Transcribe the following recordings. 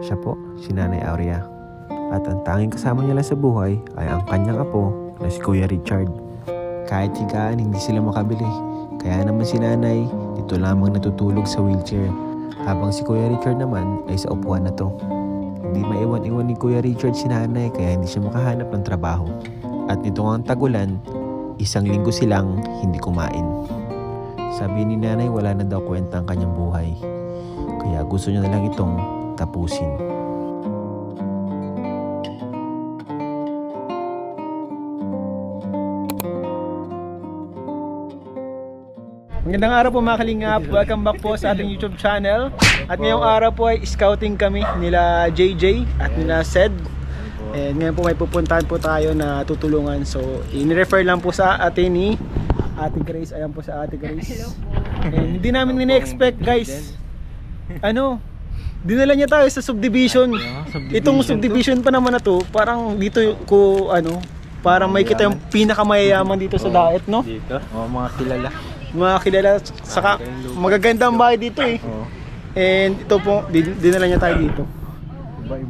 Siya po, si Nanay Aurea. At ang tanging kasama niya lang sa buhay ay ang kanyang apo na si Kuya Richard. Kahit higaan, hindi sila makabili. Kaya naman si Nanay, dito lamang natutulog sa wheelchair. Habang si Kuya Richard naman ay sa upuan na to. Hindi maiwan-iwan ni Kuya Richard si Nanay kaya hindi siya makahanap ng trabaho. At nito ang tagulan, 1 linggo silang hindi kumain. Sabi ni Nanay wala na daw kwenta ang kanyang buhay. Kaya gusto niya na lang itong tapusin. Magandang araw po mga kalingap. Welcome back po sa ating YouTube channel. At ngayong araw po ay scouting kami nila JJ at nila Sed. And ngayon po may pupuntahan po tayo na tutulungan. So in-refer lang po sa atin ni Ate Grace. Ayan po sa Ate Grace. And hindi namin nini-expect guys. Dinala niya tayo sa subdivision. Itong subdivision pa naman na to, parang dito ko parang may kita yung pinakamayayaman dito sa Daet, no? Dito? Mga kilala. Mga kilala, saka magaganda ang bahay dito eh. And ito po, dinala niya tayo dito.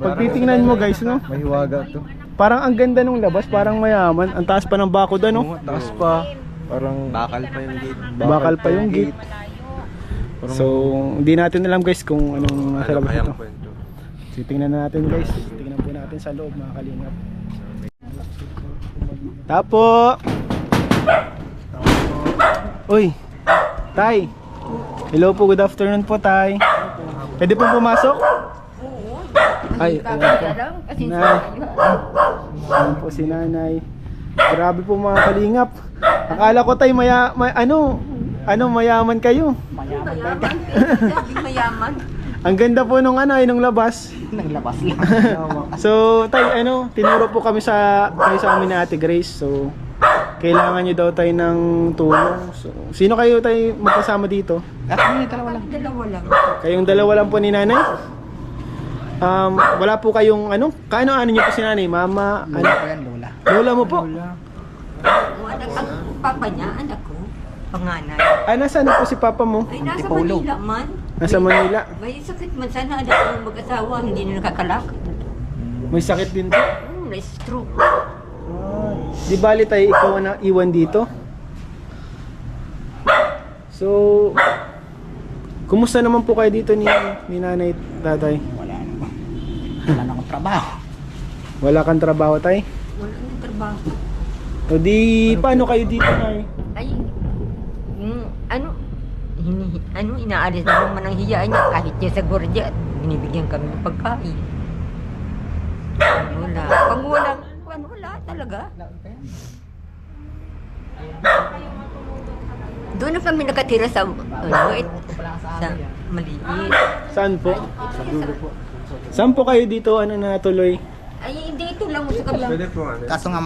Pag titingnan mo guys, no? Mahiwaga to. Parang ang ganda nung labas, parang mayaman. Ang taas pa ng bakod, ano? Taas pa. Parang bakal pa yung gate. Bakal pa yung gate. So, hindi natin alam guys kung anong nasa labas ito. So, tingnan natin guys. Tingnan po natin sa loob mga kalingap. Tapo! Uy! Tay! Hello po, good afternoon po Tay. Pwede pong pumasok? Ay, ayan po. Nay. Ayan po si Nanay. Grabe po mga kalingap. Akala ko Tay mayaman kayo. Mayaman. Ang ganda po nung nung labas. Nang labas lang. So, Tay, tinuro po kami sa amin ni Ate Grace. So, kailangan nyo daw tayo ng tulong. So, sino kayo tayo magkasama dito? Dalawa lang. Kayong dalawa lang po ni Nanay? Wala po kayong kaano nyo po si Nanay? Mama, Lola. Lola mo po? Ang papa niya, anak ko. Panganay. Nasaan na po si Papa mo? Ay, nasa Manila man. Nasa Manila. May sakit man sana. Anak ko mag-asawa. Hindi na nakakalakad. May sakit din po. Na-stroke. Di bali tayo ikaw na iwan dito? So, kumusta naman po kayo dito ni Nanay, Tatay? Wala na akong trabaho. Wala kang trabaho, Tay? Wala na trabaho. O di, paano kayo dito, Tay? Ay, inaalis na naman ang hiyaan niya kahit niya sa gordya at binibigyan kami ng pagkain. Wala. Pag wala talaga. Doon na kami nakatira sa maliit. Saan po? Saan po kayo dito natuloy? Ay, dito lang sa kabila. Kaso nga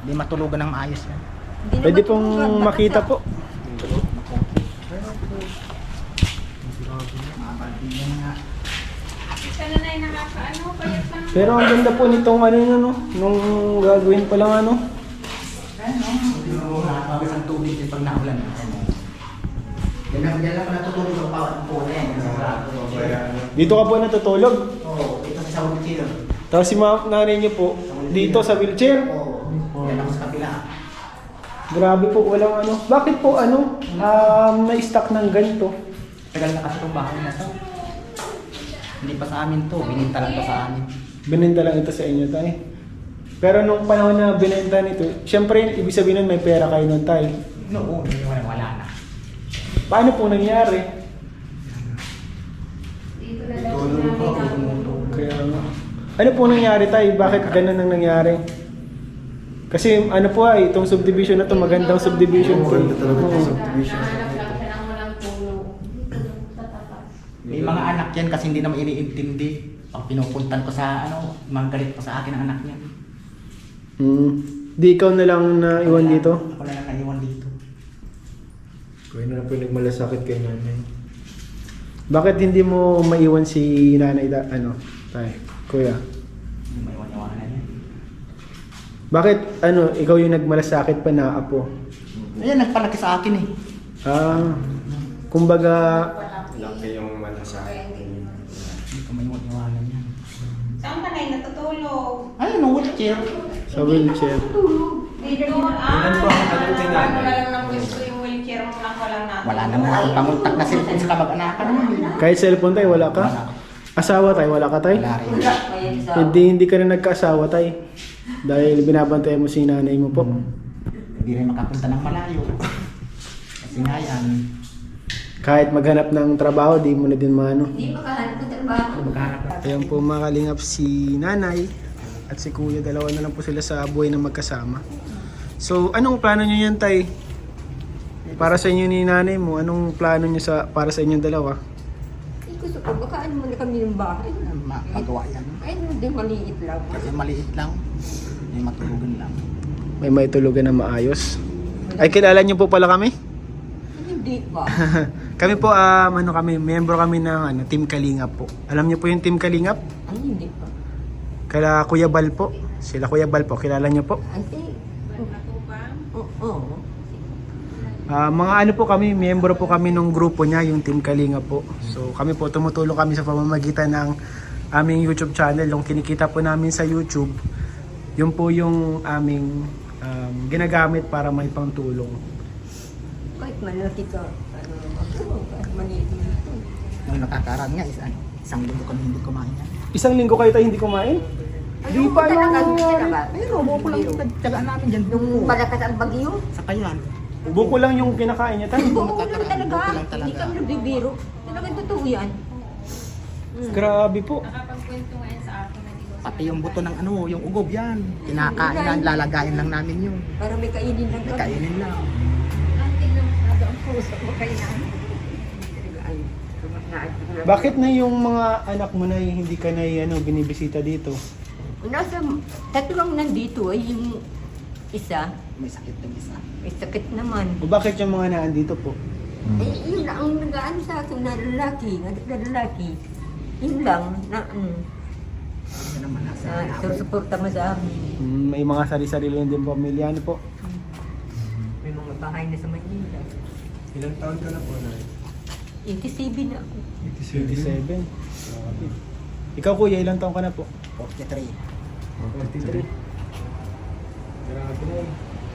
di matulugan ng ayos yan. Pwede pong makita po. Pero ang ganda po nitong nung gagawin pa lang Hindi mo nakakabas ang tubig din pag naulan. Yan lang natutulog sa bawat po na yan. Dito ka po natutulog. Oo, ito sa wheelchair. Tapos si nanay niyo po dito sa wheelchair. Oo, yan ako sa kabila. Grabe po, walang Bakit po na-stuck ng ganito? Tagal na kasi itong bahay na to. Hindi pa sa amin to, bininta lang to sa amin. Binenta lang ito sa inyo, Tay. Pero nung panahon na binenta nito, syempre, ibig sabihin nun may pera kayo nun, Tay. Oo, wala na. Paano po nangyari? Tulog po, tumutulog. Kaya ano po nangyari, Tay? Bakit ganun ang nangyari? Kasi po itong subdivision na to, magandang subdivision po. May mga anak yan kasi hindi naman iniintindi. Pag pinupuntan ko sa magalit pa sa akin ang anak niya. Di ikaw na lang na iwan dito? Ako na lang naiwan dito. Kuya na po nagmalasakit kay Nanay. Bakit hindi mo maiwan si Nanay Tay? Kuya? Hindi maiwan-iwanan na yan. Bakit ikaw yung nagmalasakit pa na apo? Ayan, nagpalaki sa akin eh. Kumbaga Laki yung malasakit. Hindi ko maiwan-iwanan. pangalan niya. Saan ka na natutulog? Ay, no wheelchair. Sa wheelchair. Dito, ano na lang ng yung wheelchair mo lang walang natin. Wala naman akong pamuntak na cellphone sa kamag-anakan mo. Kahit cellphone tayo, wala ka? Wala. Asawa tayo, wala ka tayo? Wala rin. Ayan sa... Hindi ka na nagkaasawa tayo. Dahil binabantayan mo si nanay mo po. Hindi rin makapunta ng malayo. Kasi nga yan, Kahit maghanap ng trabaho, di mo na din maano. Hindi makahanap ng trabaho. magharap na. Ayan po mga kalingap, si nanay at si kuya, dalawa na lang po sila sa buhay na magkasama. So, anong plano nyo yan, tay? Para sa inyo ni nanay mo, anong plano nyo para sa inyong dalawa? Ay, gusto ko, makaan muna kami ng bahay. Magawa yan. Ay, hindi, maliit lang. Kasi maliit lang. May matulugan lang. May maitulugan na maayos. Ay, kilala nyo po pala kami? Hindi pa. Kami po, membro kami ng Team Kalingap po. Alam niyo po yung Team Kalingap? Ay, hindi pa. Kala Kuya Bal po. Sila Kuya Bal po, kilala niyo po? Ay, oo. Mga ano po kami, miyembro po kami ng grupo niya, yung Team Kalingap po. So kami po, tumutulong kami sa pamamagitan ng aming YouTube channel. Yung kinikita po namin sa YouTube, yun po yung aming ginagamit para may pangtulong. Kahit malaki ka, kahit maliit lang. Nung nakakaraan nga, isang linggo kami hindi kumain yan. Isang linggo kayo tayo hindi kumain? Di pa talaga, talaga. Pero buko lang yung tagtsagaan namin dyan. Nung malakas ang bagyo, Sa kayan. Buko lang yung kinakain niya tayo. buo lang talaga. Buo lang talaga. Hindi kami nagbibiro. Talagang totoo yan. Grabe po. Pati yung buto ng yung ugob yan. Kinakain yan, lalagayin lang namin yun. Para may kainin lang May kami. kainin lang. Ang puso mo kayo na. Bakit na yung mga anak mo na hindi ka na binibisita dito? Nasa tatlong nandito ay yung isa, May sakit ng isa. may sakit naman. O bakit yung mga naandito po? Eh, yun lang ang nag-ano sa akin na lalaki, na lalaki. Yun lang, na, Kasi naman nasa susuporta mo sa amin. May mga sari-sarili din pamilya. Ano po? May mga bahay na sa Manila. Ilang taon ka na po, Nay? 87 na ako. 87. Ikaw kuya, ilang taon ka na po? 43. 43. Grabe na eh.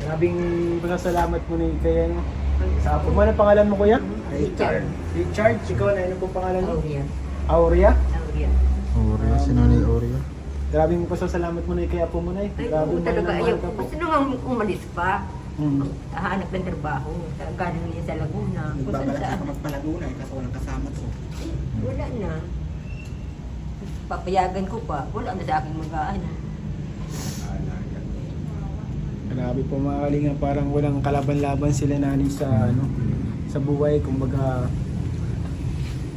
Grabing pasasalamat mo na kaya no. Sa apo mo, ano pangalan mo kuya? Richard. Richard. Ikaw na, ano po pangalan mo? Aurian. Aurea? Aurian. Oreo, si Nanay Oreo. Grabing pasasalamat mo na kay apo mo na eh. Ay, Grabe oo, mo talaga na ayaw. ka po. Gusto nung umalis pa. Hahanap ng trabaho. Galing niya sa Laguna. Kung saan Nagbabalak saan. ka magpalaguna kasi walang kasama to. Wala na. Papayagan ko pa. Wala na sa akin mag-aano. Grabe po mga kalinga, parang walang kalaban-laban sila nanay sa buhay. Kumbaga,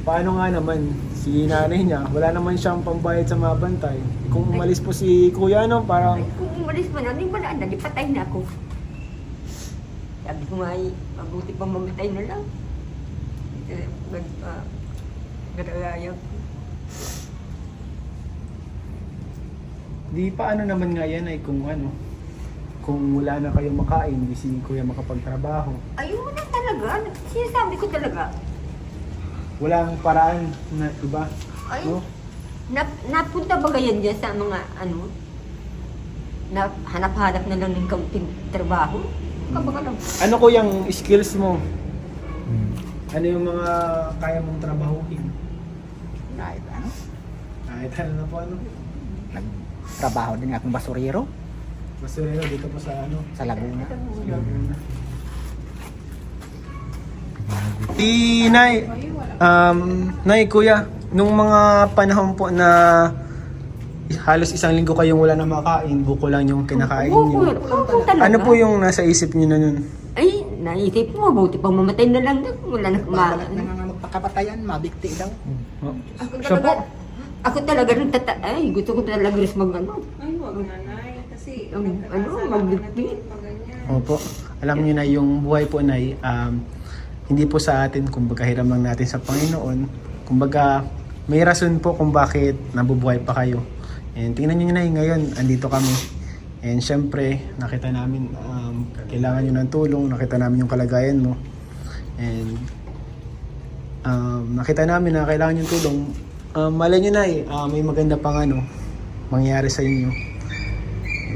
paano nga naman si nanay niya, wala naman siyang pambayad sa mga bantay. Kung umalis po si kuya, parang Ay, kung umalis mo na, wala na. Di patay na ako. Sabi ko nga, mabuti pa mamatay na lang. Garayaw. di pa naman nga yan ay kung kung wala na kayong makain, di si kuya makapagtrabaho. Ayun mo na talaga. Sinasabi ko talaga. Walang paraan na iba. Ay, No? napunta ba ganyan dyan sa mga na hanap-hanap na lang ng kaunting trabaho? Kabaka lang. Ano ko yung skills mo? Ano yung mga kaya mong trabahuin? Kahit ano. Kahit ano na po Nagtrabaho din akong basurero Basurero dito po sa sa Laguna. Nay, Nay, kuya, nung mga panahon po na halos isang linggo kayong wala na makain, buko lang yung kinakain niyo. Ano po yung nasa isip niyo na nun? Ay, naisip mo, mabuti pang mamatay na lang. Wala na Babalak na nga magpakapatayan, mabigti daw. Ako Siya po? talaga, ako talaga rin ay, gusto ko talaga rin Ay, wag nanay. Kasi, magbigti. Opo. Alam niyo na yung buhay po, Nay, hindi po sa atin, kumbaga hiram lang natin sa Panginoon. Kumbaga, may rason po kung bakit nabubuhay pa kayo. And tingnan niyo na ngayon, andito kami. And syempre, nakita namin kailangan niyo ng tulong, nakita namin yung kalagayan mo. And nakita namin na kailangan yung tulong. Malay nyo na may maganda pang mangyayari sa inyo.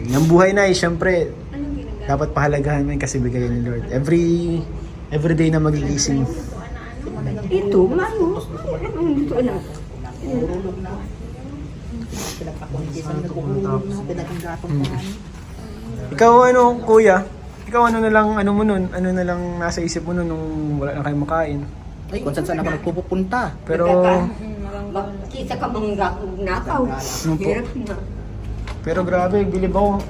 Yung buhay na syempre, dapat pahalagahan mo yun kasi bigay ni Lord. Every day na magigising. Ito, mayo. Ito, anak. Ikaw kuya? Ikaw ano na lang mo nun? Ano na lang nasa isip mo nun nung wala na kayong makain? Ay, kung saan ako nagpupunta. Pero Kita ka mga nakaw. Ano po? Hirap na. pero grabe, bilib ako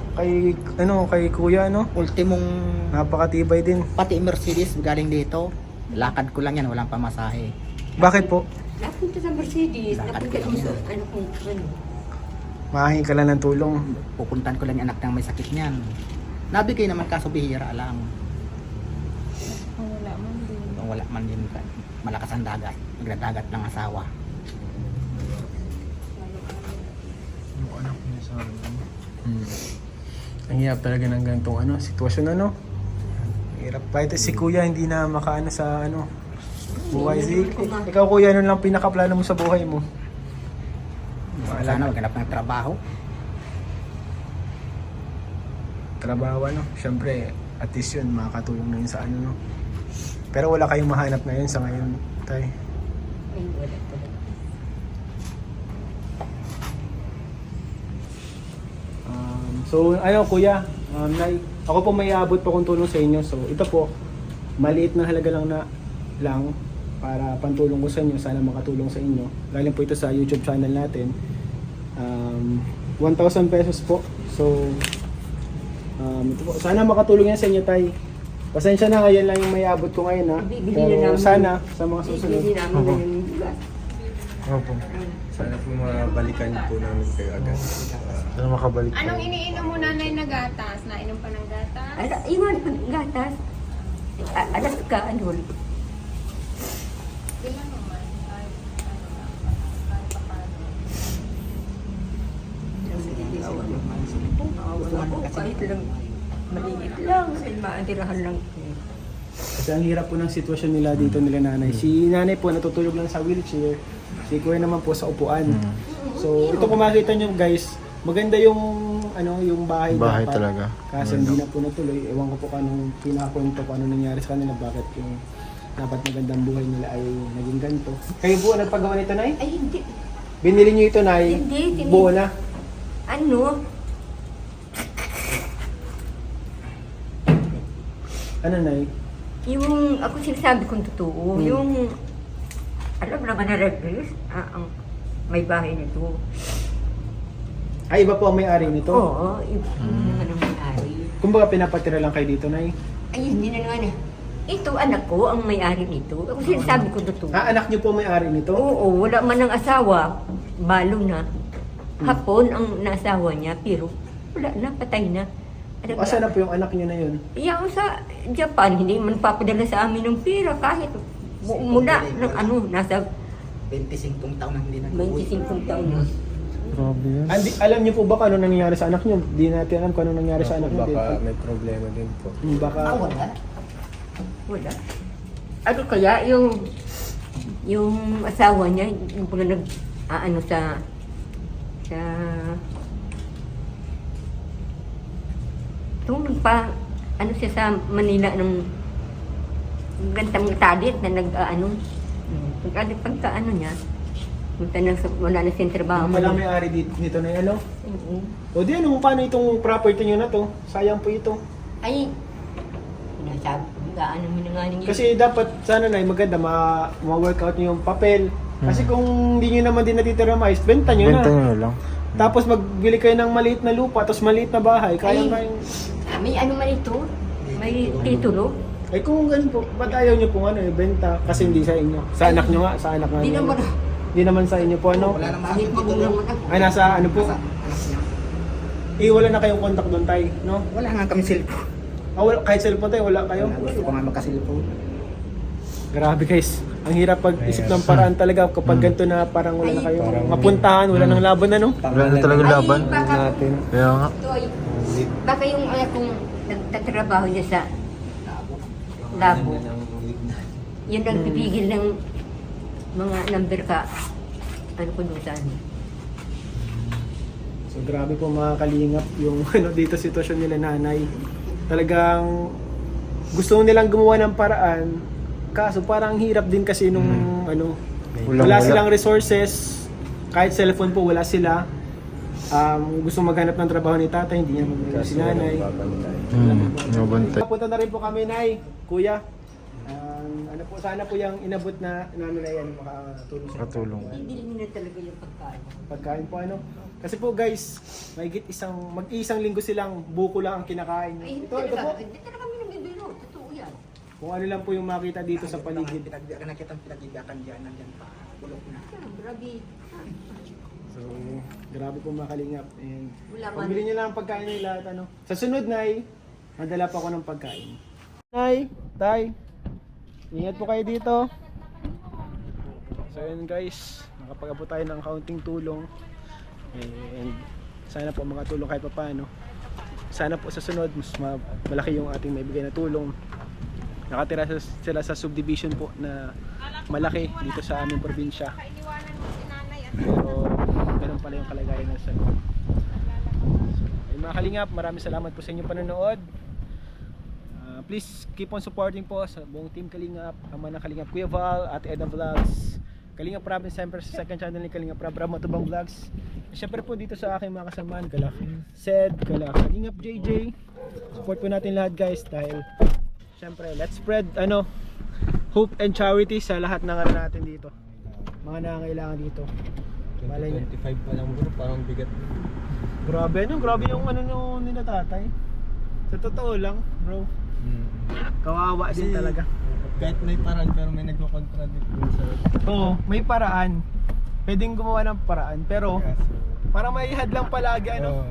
kay kuya Ultimong Napakatibay din. pati Mercedes galing dito. Lakad ko lang yan, walang pamasahe. Bakit po? Napunta sa Mercedes. Napunta kung sa ano. Mahingi ka lang ng tulong. Pupuntan ko lang yung anak ng may sakit niyan. Nabigay naman kaso bihira lang. Wala man din. Kung wala man din malakas ang dagat. Nagdadagat ng asawa. Ang hirap talaga ng ganitong sitwasyon Hirap pa ito si kuya hindi na makaano sa buhay. Ikaw kuya, ano lang pinakaplano mo sa buhay mo? Sana maghanap ng trabaho. Trabaho syempre at least yun makakatulong na yun sa Pero wala kayong mahanap ngayon sa ngayon, tay. Ay, wala talaga. So kuya, Nay, ako po may abot po kong tulong sa inyo. So ito po, maliit na halaga lang para pantulong ko sa inyo. Sana makatulong sa inyo. Galing po ito sa YouTube channel natin. 1,000 pesos po. So ito po. Sana makatulong yan sa inyo, tay. Pasensya na, yan lang yung may abot ko ngayon Bibili Pero na namin. sana sa mga susunod. Hindi namin na yung bigas. Opo. Sana po mabalikan po namin kayo agad. Sana makabalik Anong iniinom mo nanay na gatas? Nainom pa ng gatas? Iwan pa ng gatas. Alas ka, ano. Ilan naman? Kahit lang, maliit lang. Maandirahan lang. Kasi ang hirap po ng sitwasyon nila dito nila nanay. Si nanay po natutulog lang sa wheelchair. Si kuya naman po sa upuan. So ito kung makita nyo guys, maganda yung yung bahay dapat. talaga. Kasi hindi na po natuloy. Ewan ko po kung anong pinakwento ko ano nangyari sa kanila, bakit yung dapat magandang buhay nila ay naging ganito. Kayo po nagpagawa nito, nay? Ay, hindi. Binili nyo ito, nay? Hindi. Buo na. Ano? Ano, nay? Yung, ako sinasabi kong totoo, yung, alam naman na Regis, ang may bahay nito. Ay, iba po ang may-ari nito? Oo, yung naman ang may-ari. Kumbaga pinapatira lang kayo dito, nay? Ay, hindi na naman eh. Ito, anak ko, ang may-ari nito. Ako sinasabi ko totoo. Anak nyo po may-ari nito? Oo, wala man ang asawa. Balo na. Hapon ang nasawa niya, pero wala na, patay na. Asa na po yung anak nyo na yun? Iyan sa Japan, hindi man papadala sa amin ng pera kahit mula ng nasa 25 taon na hindi nag-uwi. 25 taon na. Grabe yan. Alam niyo po ba kung ano nangyari sa anak niyo? Di natin alam kung ano nangyari sa anak niyo. Baka may problema din po. Baka Wala. Wala. Ano kaya yung asawa niya, yung pala siya sa Manila ng gantang talit na pagka niya, wala na siyang trabaho. wala may-ari nito na yan, Oo. O di paano itong property niyo na to? Sayang po ito. Ay, sinasabi, gaano mo na nga ninyo. Kasi dapat sana na maganda ma-workout niyo yung papel. Kasi kung hindi niyo naman din natitira mais, benta niyo Benta na. nyo lang. Tapos magbili kayo ng maliit na lupa, tapos maliit na bahay. Kaya kayong... May ano man ito? May titulo? Ay kung ganun po, ba't ayaw niyo pong benta? Kasi hindi sa inyo. Sa anak niyo nga, sa anak nga. Hindi niyo. naman. Hindi naman sa inyo po, Wala namang Kahit aking magulang titulo. mo na. Ay, nasa po? Nasa anak niya. Wala na kayong contact doon, tay, no? Wala nga kami cellphone. Kahit cellphone tayo, wala kayo? Gusto ko nga magka-cellphone. Grabe guys, ang hirap pag-isip ng paraan talaga kapag ganito na parang wala na kayong mapuntahan, wala nang laban na, no? Wala na talagang laban Ay, baka- natin. Kaya nga. Toy, baka yung anak kong nagtatrabaho niya sa labo. Yun ang pipigil ng mga number ka. ano ko doon sa ano. So grabe po mga kalingap yung dito sitwasyon nila nanay. Talagang gusto nilang gumawa ng paraan, kaso parang hirap din kasi nung wala silang resources, kahit cellphone po wala sila. Gusto maghanap ng trabaho ni tatay, hindi niya maghanap si nanay. Papunta na rin po kami, Nay, Kuya. Sana po yung inabot na namin ay makatulong sa inyo. Hindi nila talaga yung pagkain. Pagkain po Kasi po guys, mag-iisang linggo silang buko lang ang kinakain. Ay, hindi Ito talaga. po. Hindi talaga kami nagbibiro. Totoo yan. Kung ano lang po yung makita dito sa paligid. Nakita ang pinag-ibiakan dyan, nandyan pa. Bulok na. Grabe. So, grabe po mga kalingap. And Wala man. pambili nyo lang ang pagkain nila at Sa sunod, Nay, madala pa ako ng pagkain. Nay, Tay, ingat po kayo dito. So yun guys, nakapag-abot tayo ng kaunting tulong. And sana po makatulong kahit paano. Sana po sa sunod, mas malaki yung ating maibigay na tulong. Nakatira sila sa subdivision po na malaki dito sa aming probinsya. Pero ganun pala yung kalagayan na sa loob. So, ayun mga kalingap, maraming salamat po sa inyong panonood. Please keep on supporting po sa buong team Kalingap, ama ng Kalingap Kuya Val at Edna Vlogs, Kalingap Rob, and siyempre sa second channel ni Kalingap Rob, Matubang Vlogs. At siyempre po dito sa aking mga kasamaan, Sed, Kalingap JJ. Support po natin lahat guys dahil siyempre let's spread hope and charity sa lahat ng natin dito. Mga nangangailangan dito. 25 pa lang bro, parang bigat. Grabe yung nila tatay. Sa totoo lang, bro. Kawawa din talaga. Kahit may paraan pero may nagko-contradict dun sa... Oo, may paraan. Pwedeng gumawa ng paraan pero para may hadlang palagi may hadlang.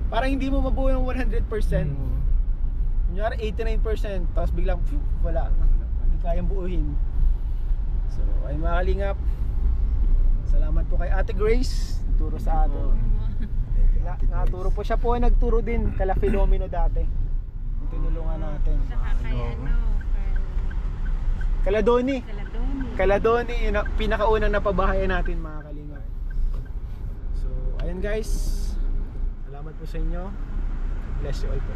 Parang hindi mo mabuo yung 100%. Kunyari 89% tapos biglang wala. Hindi kayang buuhin. So, ay mga kalingap. Salamat po kay Ate Grace, turo sa atin. Naturo po siya po, nagturo din kala Filomeno dati. Tinulungan natin. Caladoni, pinakaunang napabahayan natin mga kalingap. So, ayun guys. Salamat po sa inyo. Bless you all po.